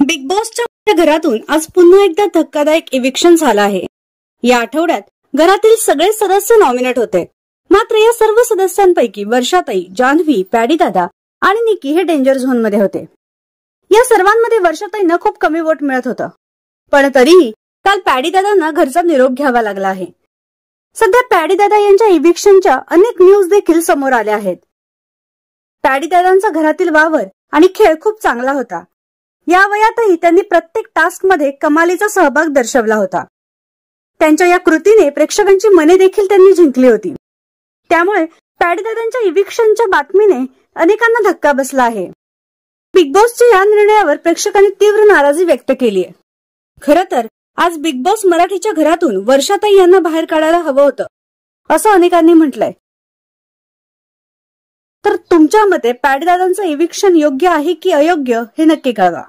Big बॉसच्या घरातून आज पुन्हा एकदा धक्कादायक इविक्शन झालं आहे। या आठवड्यात घरातील सगळे सदस्य नॉमिनेट होते, मात्र या सर्व सदस्यांपैकी वर्षाताई, जान्हवी, पॅडी दादा आणि निकी हे डेंजर झोन मध्ये होते। या सर्वांमध्ये वर्षाताईंना खूप कमी वोट मिळत होतं, पण तरीही काल पॅडी दादांना घरचा निरोप घ्यावा लागला आहे। सध्या पॅडी दादा यांच्या इविक्शनच्या अनेक न्यूज देखील समोर आल्या आहेत। पॅडी दादांचा घरातील वावर आणि खेळ खूप चांगला होता। या वयातही त्यांनी प्रत्येक टास्क मध्ये कमालीचा सहभाग दर्शवला होता। त्यांच्या या कृतीने प्रेक्षकांची मने देखील त्यांनी जिंकली होती। त्यामुळे पॅडी दादांच्या इविक्शनच्या बातमीने अनेकांना धक्का बसला आहे। बिग बॉसच्या या निर्णयावर प्रेक्षकांनी तीव्र नाराजी व्यक्त केली आहे। खरं तर आज बिग बॉस मराठीच्या घरातून वर्षाताई यांना बाहेर काढायला हवं होतं, असं अनेकांनी म्हटलंय। तर तुमच्या मते पॅडी दादांचं इविक्शन योग्य आहे की अयोग्य हे नक्की कळवा।